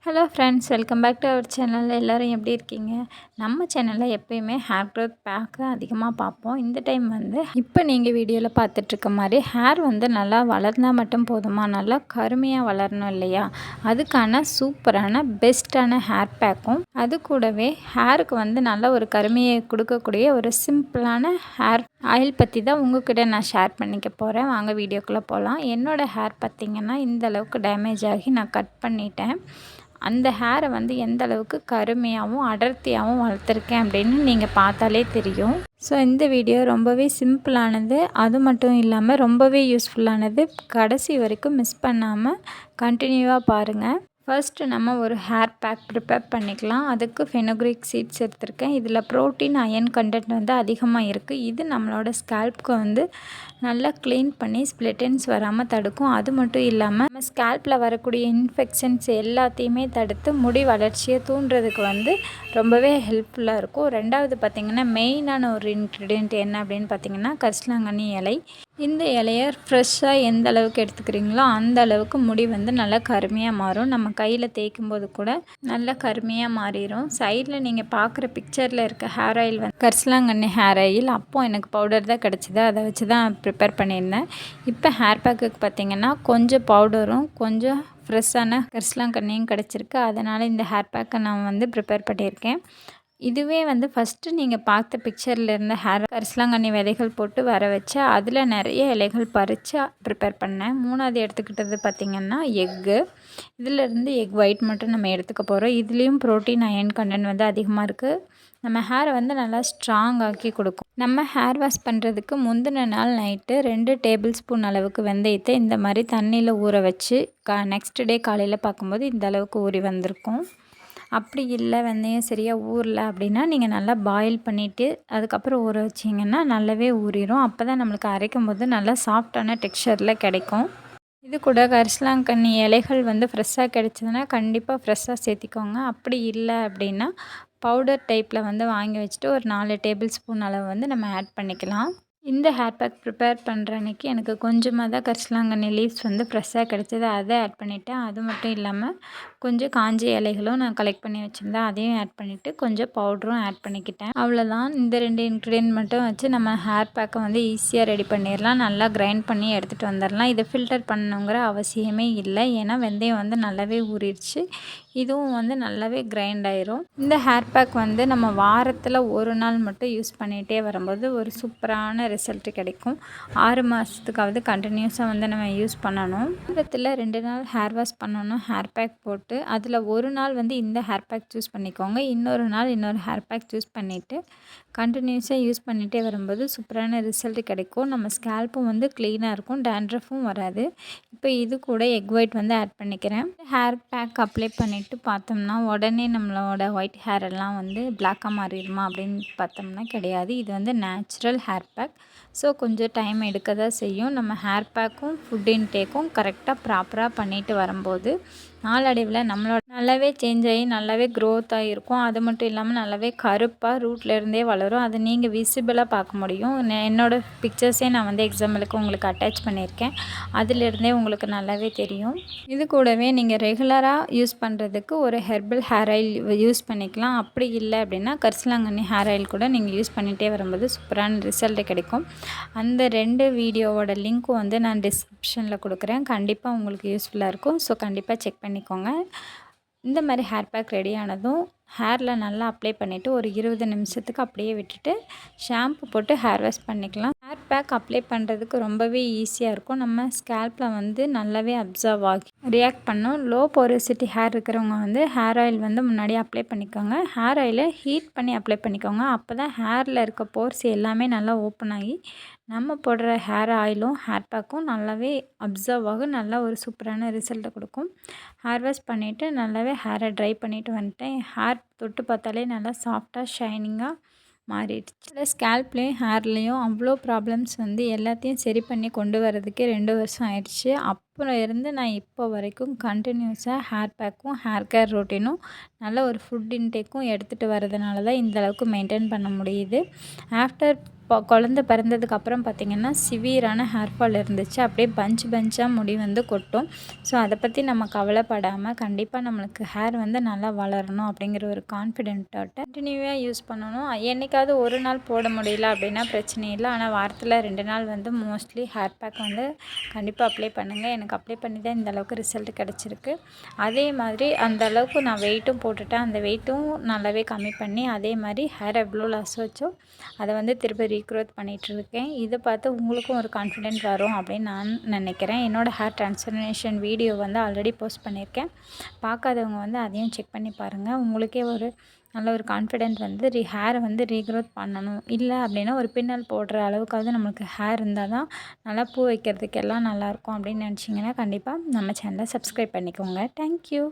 Hello friends, welcome back to our channel. எல்லோரும் எப்படி இருக்கீங்க? நம்ம சேனலில் எப்போயுமே ஹேர் க்ரோத் பேக்கு அதிகமாக பார்ப்போம். இந்த டைம் வந்து இப்போ நீங்கள் வீடியோவில் பார்த்துட்ருக்க மாதிரி ஹேர் வந்து நல்லா வளர்ந்தால் மட்டும் போதுமா, நல்லா கருமையாக வளரணும் இல்லையா? அதுக்கான சூப்பரான பெஸ்ட்டான ஹேர் பேக்கும், அது கூடவே ஹேருக்கு வந்து நல்ல ஒரு கருமையை கொடுக்கக்கூடிய ஒரு சிம்பிளான ஹேர் ஆயில் பற்றி தான் உங்கள்கிட்ட நான் ஷேர் பண்ணிக்க போகிறேன். வாங்க வீடியோக்குள்ளே போகலாம். என்னோடய ஹேர் பார்த்திங்கன்னா இந்த அளவுக்கு டேமேஜ் ஆகி நான் கட் பண்ணிட்டேன். அந்த ஹேரை வந்து எந்த அளவுக்கு கருமையாகவும் அடர்த்தியாகவும் வளர்த்துருக்கேன் அப்படின்னு நீங்கள் பார்த்தாலே தெரியும். ஸோ இந்த வீடியோ ரொம்பவே சிம்பிளானது, அது மட்டும் இல்லாமல் ரொம்பவே யூஸ்ஃபுல்லானது. கடைசி வரைக்கும் மிஸ் பண்ணாமல் கண்டினியூவாக பாருங்கள். ஃபர்ஸ்ட்டு நம்ம ஒரு ஹேர் பேக் ப்ரிப்பேர் பண்ணிக்கலாம். அதுக்கு ஃபெனுக்ரீக் சீட்ஸ் எடுத்திருக்கேன். இதில் ப்ரோட்டீன், அயன் கண்டென்ட் வந்து அதிகமாக இருக்குது. இது நம்மளோட ஸ்கேல்ப்க்கு வந்து நல்லா க்ளீன் பண்ணி ஸ்ப்ளிட் எண்ட்ஸ் வராமல் தடுக்கும். அது மட்டும் இல்லாமல் நம்ம ஸ்கேல்பில் வரக்கூடிய இன்ஃபெக்ஷன்ஸ் எல்லாத்தையுமே தடுத்து முடி வளர்ச்சியை தூண்டுறதுக்கு வந்து ரொம்பவே ஹெல்ப்ஃபுல்லாக இருக்கும். ரெண்டாவது பார்த்திங்கன்னா மெயினான ஒரு இன்க்ரீடியன்ட் என்ன அப்படின்னு பார்த்திங்கன்னா கரிசலாங்கண்ணி இலை. இந்த இலையை ஃப்ரெஷ்ஷாக எந்த அளவுக்கு எடுத்துக்கிறீங்களோ அந்த அளவுக்கு முடி வந்து நல்லா கருமையாக மாறும். நம்ம கையில் தேய்க்கும் போது கூட நல்லா கருமையாக மாறிடும். சைடில் நீங்கள் பார்க்குற பிக்சரில் இருக்க ஹேர் ஆயில் வந்து கரிசலாங்கண்ணி ஹேர் ஆயில். அப்போது எனக்கு பவுடர் தான் கிடச்சிது, அதை வச்சு தான் ப்ரிப்பேர் பண்ணியிருந்தேன். இப்போ ஹேர் பேக்குக்கு பார்த்திங்கன்னா கொஞ்சம் பவுடரும் கொஞ்சம் ஃப்ரெஷ்ஷான கரிசலாங்கண்ணியும் கிடச்சிருக்கு. அதனால் இந்த ஹேர் பேக்கை நான் வந்து ப்ரிப்பேர் பண்ணியிருக்கேன். இதுவே வந்து ஃபஸ்ட்டு நீங்கள் பார்த்த பிக்சரில் இருந்த ஹேர் கரிசலாங்கண்ணி விதைகள் போட்டு வர வச்சு அதில் நிறைய இலைகள் பறித்து ப்ரிப்பேர் பண்ணேன். மூணாவது எடுத்துக்கிட்டது பார்த்திங்கன்னா எக்கு. இதிலேருந்து எக் ஒயிட் மட்டும் நம்ம எடுத்துக்க போகிறோம். இதுலேயும் ப்ரோட்டீன், அயன் கண்டென்ட் வந்து அதிகமாக இருக்குது. நம்ம ஹேரை வந்து நல்லா ஸ்ட்ராங் ஆக்கி கொடுக்கும். நம்ம ஹேர் வாஷ் பண்ணுறதுக்கு முந்தின நாள் நைட்டு 2 டேபிள் ஸ்பூன் அளவுக்கு வெந்தயத்தை இந்த மாதிரி தண்ணியில் ஊற வச்சு நெக்ஸ்ட் டே காலையில் பார்க்கும்போது இந்த அளவுக்கு ஊறி வந்திருக்கும். அப்படி இல்லை வெந்தயம் சரியாக ஊறல அப்படின்னா நீங்கள் நல்லா பாயில் பண்ணிவிட்டு அதுக்கப்புறம் ஊற வச்சிங்கன்னா நல்லாவே ஊறிடும். அப்போ தான் நம்மளுக்கு அரைக்கும் போது நல்லா சாஃப்டான டெக்ஸ்சரில் கிடைக்கும். இது கூட கரிசலாங்கண்ணி இலைகள் வந்து ஃப்ரெஷ்ஷாக கிடைச்சதுன்னா கண்டிப்பாக ஃப்ரெஷ்ஷாக சேர்த்திக்கோங்க. அப்படி இல்லை அப்படின்னா பவுடர் டைப்பில் வந்து வாங்கி வச்சுட்டு ஒரு 4 டேபிள் ஸ்பூன் அளவு வந்து நம்ம ஆட் பண்ணிக்கலாம். இந்த ஹேர் பேக் ப்ரிப்பேர் பண்ணுற அன்றைக்கி எனக்கு கொஞ்சமாக தான் கரிசலாங்கண்ணி லீவ்ஸ் வந்து ஃப்ரெஷ்ஷாக கிடச்சிது, அதை ஆட் பண்ணிவிட்டேன். அது மட்டும் இல்லாமல் கொஞ்சம் காஞ்ச இலைகளும் நான் கலெக்ட் பண்ணி வச்சுருந்தேன், அதையும் ஆட் பண்ணிவிட்டு கொஞ்சம் பவுடரும் ஆட் பண்ணிக்கிட்டேன். அவ்வளோதான். இந்த 2 இன்க்ரீடியன்ட் மட்டும் வச்சு நம்ம ஹேர் பேக்கை வந்து ஈஸியாக ரெடி பண்ணிடலாம். நல்லா கிரைண்ட் பண்ணி எடுத்துகிட்டு வந்துடலாம். இதை ஃபில்டர் பண்ணணுங்கிற அவசியமே இல்லை, ஏன்னா வெந்தயம் வந்து நல்லாவே ஊறிடுச்சு. இதுவும் வந்து நல்லாவே கிரைண்ட் ஆயிரும். இந்த ஹேர் பேக் வந்து நம்ம வாரத்தில் ஒரு நாள் மட்டும் யூஸ் பண்ணிகிட்டே வரும்போது ஒரு சூப்பரான ரிசல்ட் கிடைக்கும். 6 மாதத்துக்காவது கண்டினியூஸாக வந்து நம்ம யூஸ் பண்ணணும். வாரத்தில் 2 நாள் ஹேர் வாஷ் பண்ணணும் ஹேர் பேக் போட்டு. அதில் ஒரு நாள் வந்து இந்த ஹேர் பேக் சூஸ் பண்ணிக்கோங்க, இன்னொரு நாள் இன்னொரு ஹேர் பேக் சூஸ் பண்ணிவிட்டு கண்டினியூஸாக யூஸ் பண்ணிகிட்டே வரும்போது சூப்பரான ரிசல்ட் கிடைக்கும். நம்ம ஸ்கேல்ப்பும் வந்து க்ளீனாக இருக்கும், டேண்ட்ரஃபும் வராது. இப்போ இது கூட எக் ஒயிட் வந்து ஆட் பண்ணிக்கிறேன். ஹேர் பேக் அப்ளை பண்ணிவிட்டு பார்த்தோம்னா உடனே நம்மளோட ஒயிட் ஹேர் எல்லாம் வந்து பிளாக்காக மாறிடுமா அப்படின்னு பார்த்தோம்னா கிடையாது. இது வந்து நேச்சுரல் ஹேர் பேக். ஸோ கொஞ்சம் டைம் எடுக்க தான் செய்யும். நம்ம ஹேர் பேக்கும் ஃபுட் இன்டேக்கும் கரெக்டாக ப்ராப்பராக பண்ணிட்டு வரும்போது நாளடைவில் நம்மளோட நல்லாவே சேஞ்ச் ஆகி நல்லாவே க்ரோத் ஆகிருக்கும். அது மட்டும் இல்லாமல் நல்லாவே கருப்பாக ரூட்லேருந்தே வளரும். அதை நீங்கள் விசிபிளாக பார்க்க முடியும். என்னோடய பிக்சர்ஸே நான் வந்து எக்ஸாம்பிளுக்கு உங்களுக்கு அட்டாச் பண்ணியிருக்கேன், அதிலிருந்தே உங்களுக்கு நல்லாவே தெரியும். இது கூடவே நீங்கள் ரெகுலராக யூஸ் பண்ணுறதுக்கு ஒரு ஹெர்பல் ஹேர் ஆயில் யூஸ் பண்ணிக்கலாம். அப்படி இல்லை அப்படின்னா கரிசலாங்கண்ணி ஹேர் ஆயில் கூட நீங்கள் யூஸ் பண்ணிகிட்டே வரும்போது சூப்பரான ரிசல்ட் கிடைக்கும். அந்த 2 வீடியோவோட லிங்க்கும் வந்து நான் டிஸ்கிரிப்ஷனில் கொடுக்குறேன். கண்டிப்பாக உங்களுக்கு யூஸ்ஃபுல்லாக இருக்கும். ஸோ கண்டிப்பாக செக் பண்ணிக்கோங்க. இந்த மாதிரி ஹேர் பேக் ரெடி ஆனதும் ஹேரில் நல்லா அப்ளை பண்ணிவிட்டு ஒரு 20 நிமிஷத்துக்கு அப்படியே விட்டுட்டு ஷாம்பு போட்டு ஹேர் வாஷ் பண்ணிக்கலாம். ஹேர் பேக் அப்ளை பண்ணுறதுக்கு ரொம்பவே ஈஸியாக இருக்கும். நம்ம ஸ்கேல்பில் வந்து நல்லாவே அப்சர்வ் ஆகி ரியாக்ட் பண்ணும். லோ போரோசிட்டி ஹேர் இருக்கிறவங்க வந்து ஹேர் ஆயில் வந்து முன்னாடியே அப்ளை பண்ணிக்கோங்க. ஹேர் ஆயிலை ஹீட் பண்ணி அப்ளை பண்ணிக்கோங்க. அப்போ தான் ஹேரில் இருக்க போர்ஸ் எல்லாமே நல்லா ஓப்பன் ஆகி நம்ம போடுற ஹேர் ஆயிலும் ஹேர் பேக்கும் நல்லாவே அப்சர்வ் ஆகும். நல்லா ஒரு சூப்பரான ரிசல்ட்டை கொடுக்கும். ஹேர் வாஷ் பண்ணிவிட்டு நல்லாவே ஹேரை ட்ரை பண்ணிவிட்டு வந்துட்டேன். ஹேர் தொட்டு பார்த்தாலே நல்லா சாஃப்டாக ஷைனிங்காக மாறிடுச்சு. இல்லை ஸ்கேல்ப்லேயும் ஹேர்லேயும் அவ்வளோ ப்ராப்ளம்ஸ் வந்து எல்லாத்தையும் சரி பண்ணி கொண்டு வரதுக்கே 2 வருஷம் ஆயிடுச்சு. அப்போ இருந்து நான் இப்போ வரைக்கும் கண்டினியூஸாக ஹேர் பேக்கும் ஹேர் கேர் ரொட்டீனும் நல்ல ஒரு ஃபுட் இன்டேக்கும் எடுத்துகிட்டு வரதுனால தான் இந்த அளவுக்கு மெயின்டைன் பண்ண முடியுது. ஆஃப்டர் குழந்த பிறந்ததுக்கப்புறம் பார்த்திங்கன்னா சிவியரான ஹேர் ஃபால் இருந்துச்சு. அப்படியே பஞ்சாக முடி வந்து கொட்டும். ஸோ அதை பற்றி நம்ம கவலைப்படாமல் கண்டிப்பாக நம்மளுக்கு ஹேர் வந்து நல்லா வளரணும் அப்படிங்கிற ஒரு கான்ஃபிடென்ட்டோட கண்டினியூவாக யூஸ் பண்ணணும். என்றைக்காவது ஒரு நாள் போட முடியல அப்படின்னா பிரச்சனை இல்லை. ஆனால் வாரத்தில் 2 நாள் வந்து மோஸ்ட்லி ஹேர் பேக் வந்து கண்டிப்பாக அப்ளை பண்ணுங்கள். எனக்கு அப்ளை பண்ணி தான் இந்த அளவுக்கு ரிசல்ட் கிடச்சிருக்கு. அதே மாதிரி அந்த அளவுக்கு நான் வெயிட்டும் போட்டுட்டேன். அந்த வெயிட்டும் நல்லாவே கம்மி பண்ணி அதே மாதிரி ஹேர் எவ்வளோ லாஸ் வச்சோ அதை வந்து திருப்பி ரீக்ரோத் பண்ணிகிட்ருக்கேன். இதை பார்த்து உங்களுக்கும் ஒரு கான்ஃபிடென்ட் வரும் அப்படின்னு நான் நினைக்கிறேன். என்னோடய ஹேர் ட்ரான்ஸ்ஃபர்மேஷன் வீடியோ வந்து ஆல்ரெடி போஸ்ட் பண்ணியிருக்கேன். பார்க்காதவங்க வந்து அதையும் செக் பண்ணி பாருங்கள். உங்களுக்கே ஒரு நல்ல ஒரு கான்ஃபிடென்ட் வந்து ஹேரை வந்து ரீக்ரோத் பண்ணணும். இல்லை அப்படின்னா ஒரு பின்னல் போடுற அளவுக்காவது நம்மளுக்கு ஹேர் இருந்தால் தான் நல்லா பூ வைக்கிறதுக்கெல்லாம் நல்லாயிருக்கும் அப்படின்னு நினச்சிங்கன்னா கண்டிப்பாக நம்ம சேனலை சப்ஸ்கிரைப் பண்ணிக்கோங்க. தேங்க்யூ.